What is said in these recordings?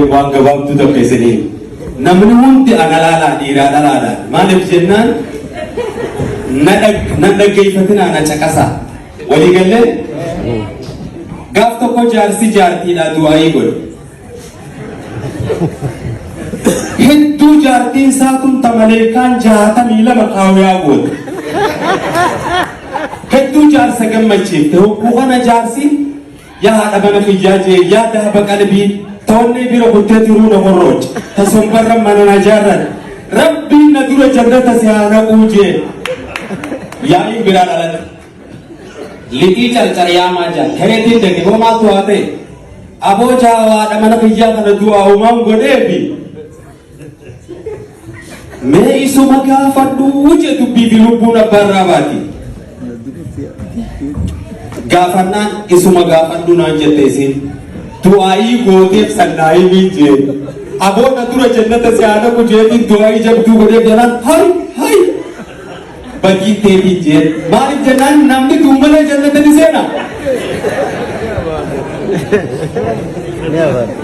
waan gabaabtuu tokko isiniin namni hundi agalaalaa dhiiraa dhalaadha maaliif jennaan na dhaggeeffatinaa na caqasaa walii gallee gaaf tokko jaarsi jaartiidha du'aayii godhe hedduu jaartiin isaatun tamaleekaan 62 kaawyaa goote hedduu jaarsa gammachiifte hogguu kana jaarsi yaa haadha mana fiyyaajee yaa daaba qalbii توني بيرو بتدرون مروج تصبر من نجارن ربي ندور جنة سيانا أوجي يا إيه بلال على لقي چل يا ماجا هرتي دكي هو ما تو آتے أبو جاوا دمنا بيجا كنا دعا أمام غدي بي मैं इस मगा फटू जे तू बीवी लुबुना बराबाती गाफना इस मगा फटू ना जते सी दुआई गोते सन्नाई भी जे अब वो नतुरा जन्नत से आना को जे भी दुआई जब तू करे जना हाय हाय बगी ते भी जे मारी जन्नत नम्मी तुमले जन्नत दिसे ना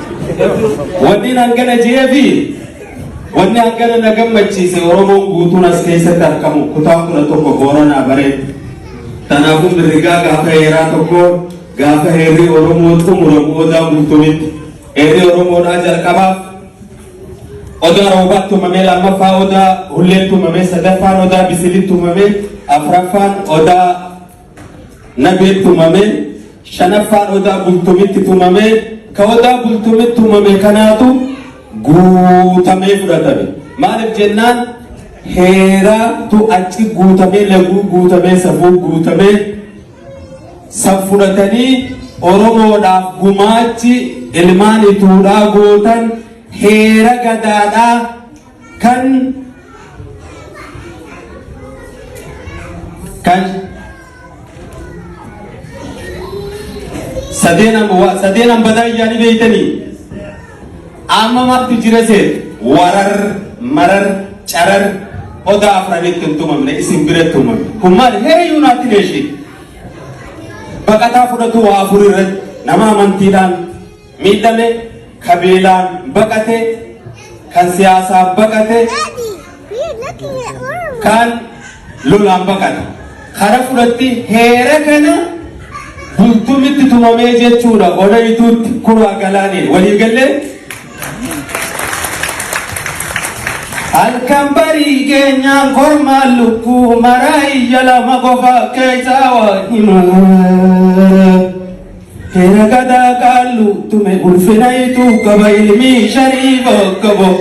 वन्नी नंगने जे भी वन्नी अंगने नगम मच्छी से ओरोमो गुतुना स्केसे तरकमु कुताकुना तो को बोरना बरे तनाकुम रिगा गाफे एरा तो को गाफा हेरी ओरोमो तो मुरमोदा मुतुमित हेरी ओरोमोदा जलकबा ओदा रोबत तुममे लम्मा ओदा हुल्ले तुममे सदफान ओदा बिसिली तुममे अफरफान ओदा नबी तुममे शनफान ओदा बुलतुमित तुममे कओदा बुलतुमित तुममे कनातु गुतमे फुरतमे मालिक जन्नान हेरा तु अच्छी गुतमे लगु गुतमे सबु गुतमे सफुरतनी ओरोमोडा गुमाची ilmaani tuudhaa gootan heera gadaadhaa kan sadeenan badaa iyyaanii beeytanii amma maaltu jira seet warar marar carar odaa afranitti hin tumamne isin biratti tumamne kun maali heeyyuu naatti leeshee baqataa fudhatu waa afur irratti nama amantiidhaan miidhame kabeelaan baqate kan siyaasaa baqate kan lolaan baqate kara fudhatti heera kana bultumitti tumamee jechuudha odayituutti kuraa galaanii walii gallee halkan barii keenyaan kormaan lukkuu maraa iyya lama qofa keessaa waa himaa heera gadaa qaallu tume ulfinaytu qaba ilmii shariifa qabo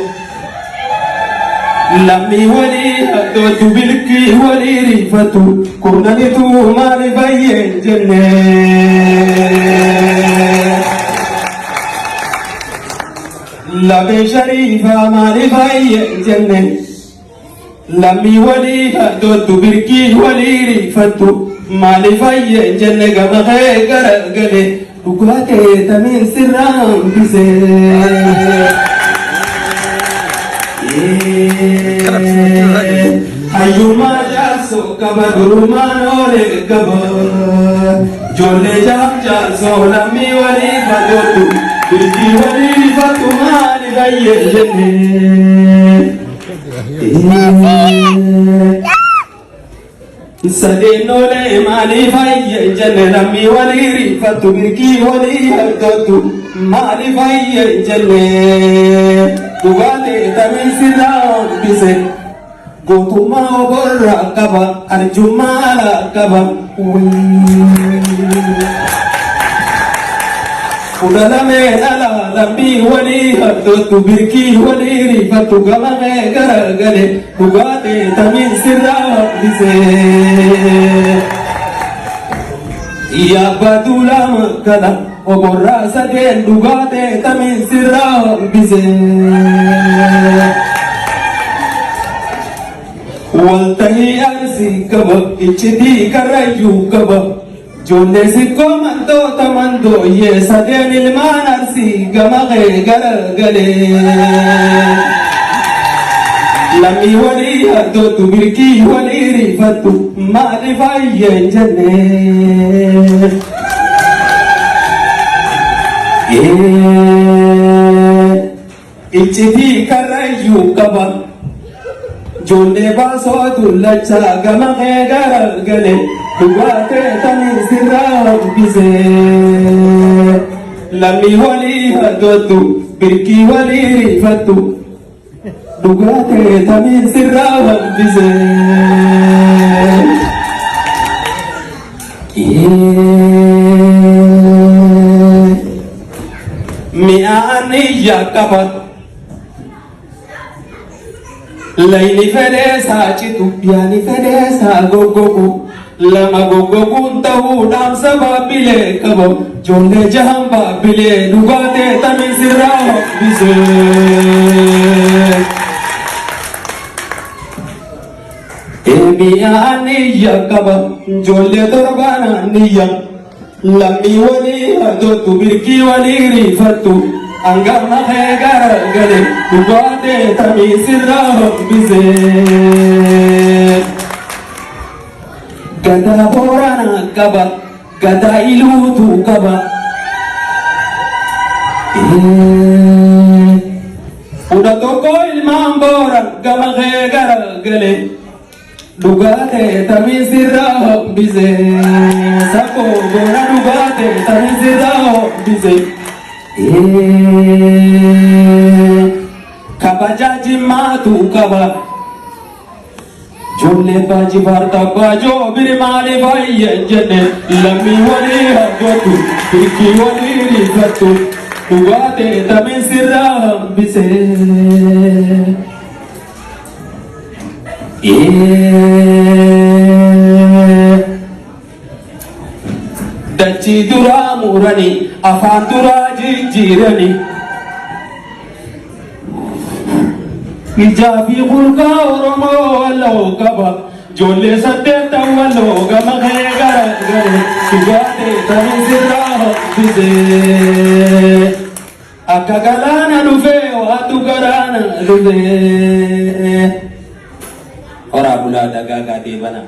lammii walii haddootu bilkii walii riifatu kurnanitu maali fayyeen jenne lammii shariifa maali fayyeen jenne lammii walii haddootu bilkii walii riifatu maali fayyeen jenne gama kee garagale dhugaatee tamiin sirraan bisee hayyumaa jaarsoo qaba durumaan oolee qaba ijoollee jaarsoo lammii walii fadootu bilkii walii fatu maali fayyeen jenne sadeenoolee maali fayyeen jenne lammii walii riifatu bilkii walii haldootu maali fayyeen jenne dhugaatee tamiin sirraan bise gootummaa oborraa qaba arjummaa qaba kudhalamee dhala lammii walii haldootu bilkii walii riifatu gamamee garagale dhugaatee tamiin sirraan bise yabbatu lama kala oborraa sadeen dhugaatee tamiin sirraan bise waltahii arsii qaba iccitii karrayyuu qaba ijoollee sikkoo mandoota mandooyyee sadeen ilmaan arsii gama kee garagalee lammii walii haddootu bilkii walii riifatu maali fayyeen jenne ichiti karrayyuu qaba joollee baasoo tullachaa gama kee garagale dhugaatee tanii sirraa hambisee lammii walii hadootu birkii walii riifattu dhugaatee tanii sirraa hambisee mi'aani yaaqaba layni fedhee saacitu yaani fedhee saa goggogu lama goggoguun ta'uudhaan sabaabilee qaba joollee jahan baabilee dhugaatee tanii sirraa hambisee mi'aani yaaqaba joollee torbaanaan niyya lammii walii hadootu birkii walii riifattu angama kee garagale dhugaatee tanii sirraa hambisee gadaa booranaa qaba gadaa iluutu qaba udha tokko ilmaan booran gama kee garagale dhugaatee tanii sirraa hambisee sakoo boora dhugaatee tanii sirraa hambisee kabajaa jimmaatu qaba joollee baajii farda baajoo biri maaliif hayyan jenne lammii walii hadootu birkii walii riifattu dhugaatee tanii sirraa hambisee dachii duraa muranii afaan duraa jijjiiranii ijaa fi hulkaa oromoo walloo qaba joollee saddeettan walloo gama kee garagale dhugaatee tanii sirraa hambisee akka galaana dhufee waatu garaana dhufee horaa bulaa dagaagaa deebana.